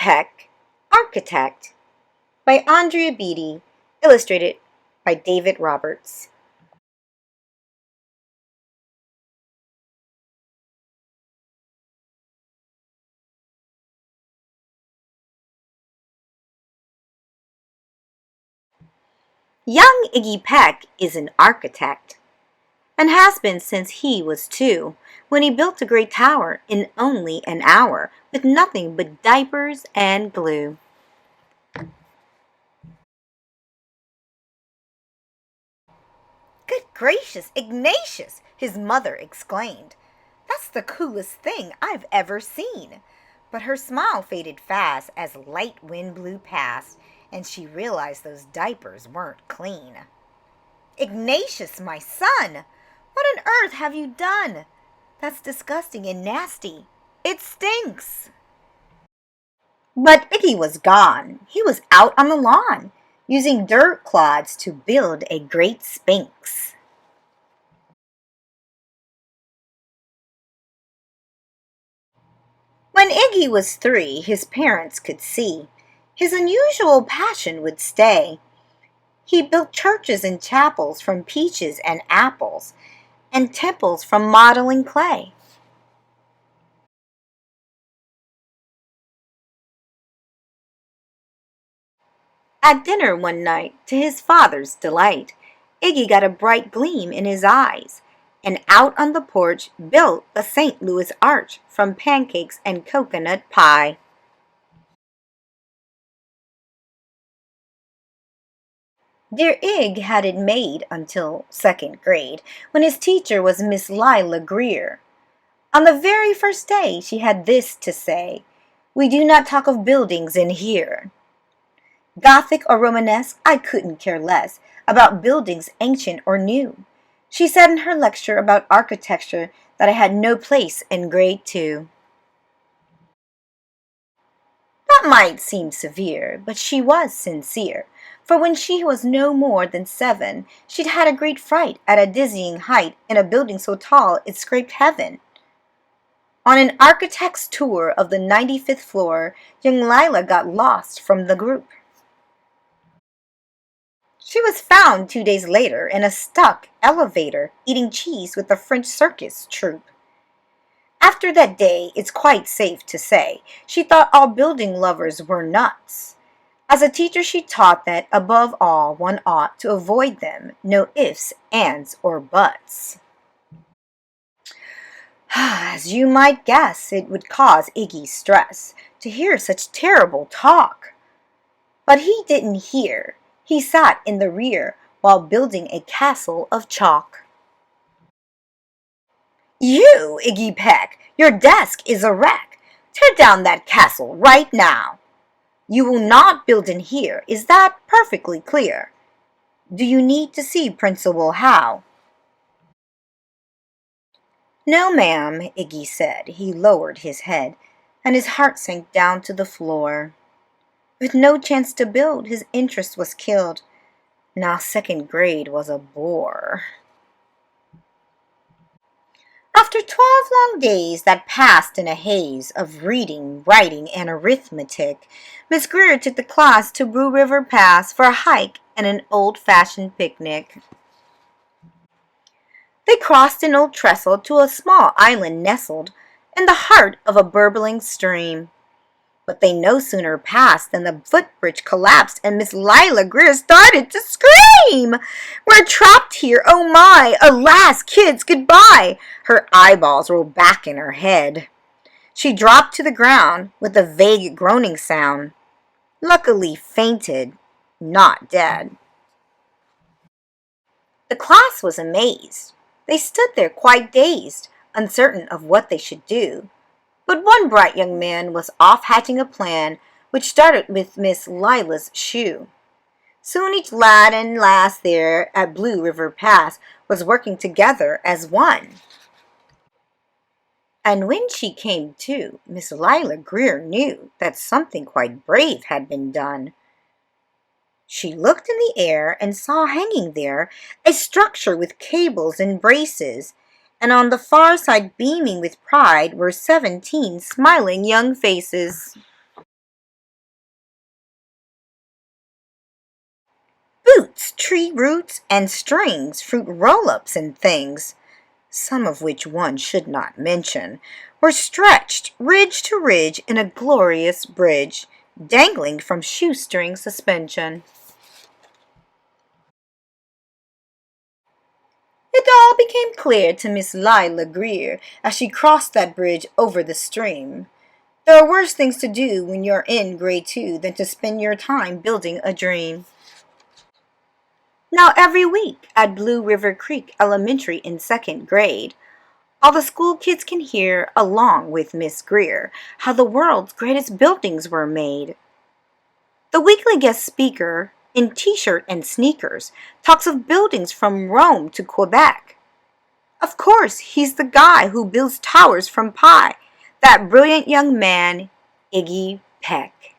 Peck, Architect, by Andrea Beatty, illustrated by David Roberts. Young Iggy Peck is an architect, and has been since he was 2, when he built a great tower in only an hour with nothing but diapers and glue. "Good gracious, Ignatius!" his mother exclaimed. "That's the coolest thing I've ever seen." But her smile faded fast as light wind blew past, and she realized those diapers weren't clean. "Ignatius, my son! What on earth have you done? That's disgusting and nasty. It stinks." But Iggy was gone. He was out on the lawn, using dirt clods to build a great sphinx. When Iggy was 3, his parents could see his unusual passion would stay. He built churches and chapels from peaches and apples, and temples from modeling clay. At dinner one night, to his father's delight, Iggy got a bright gleam in his eyes, and out on the porch built a St. Louis arch from pancakes and coconut pie. Dear Ig had it made until 2nd grade, when his teacher was Miss Lila Greer. On the very first day she had this to say: "We do not talk of buildings in here." Gothic or Romanesque, I couldn't care less about buildings ancient or new. She said in her lecture about architecture that I had no place in grade 2. That might seem severe, but she was sincere, for when she was no more than 7, she'd had a great fright at a dizzying height in a building so tall it scraped heaven. On an architect's tour of the 95th floor, young Lila got lost from the group. She was found 2 days later in a stuck elevator eating cheese with the French circus troupe. After that day, it's quite safe to say, she thought all building lovers were nuts. As a teacher, she taught that, above all, one ought to avoid them, no ifs, ands, or buts. As you might guess, it would cause Iggy stress to hear such terrible talk. But he didn't hear. He sat in the rear while building a castle of chalk. "You, Iggy Peck, your desk is a wreck. Tear down that castle right now. You will not build in here, is that perfectly clear? Do you need to see Principal Howe?" "No, ma'am," Iggy said. He lowered his head, and his heart sank down to the floor. With no chance to build, his interest was killed. Now 2nd grade was a bore. After 12 long days that passed in a haze of reading, writing, and arithmetic, Miss Greer took the class to Blue River Pass for a hike and an old-fashioned picnic. They crossed an old trestle to a small island nestled in the heart of a burbling stream. But they no sooner passed than the footbridge collapsed and Miss Lila Greer started to scream. "We're trapped here, oh my! Alas, kids, goodbye!" Her eyeballs rolled back in her head. She dropped to the ground with a vague groaning sound. Luckily fainted, not dead. The class was amazed. They stood there quite dazed, uncertain of what they should do. But one bright young man was off hatching a plan which started with Miss Lila's shoe. Soon each lad and lass there at Blue River Pass was working together as one. And when she came to, Miss Lila Greer knew that something quite brave had been done. She looked in the air and saw hanging there a structure with cables and braces, and on the far side, beaming with pride, were 17 smiling young faces. Flutes, tree roots, and strings, fruit roll-ups and things, some of which one should not mention, were stretched ridge to ridge in a glorious bridge, dangling from shoestring suspension. It all became clear to Miss Lila Greer as she crossed that bridge over the stream. There are worse things to do when you're in grade 2 than to spend your time building a dream. Now every week at Blue River Creek Elementary in 2nd grade, all the school kids can hear, along with Miss Greer, how the world's greatest buildings were made. The weekly guest speaker, in t-shirt and sneakers, talks of buildings from Rome to Quebec. Of course, he's the guy who builds towers from pie, that brilliant young man, Iggy Peck.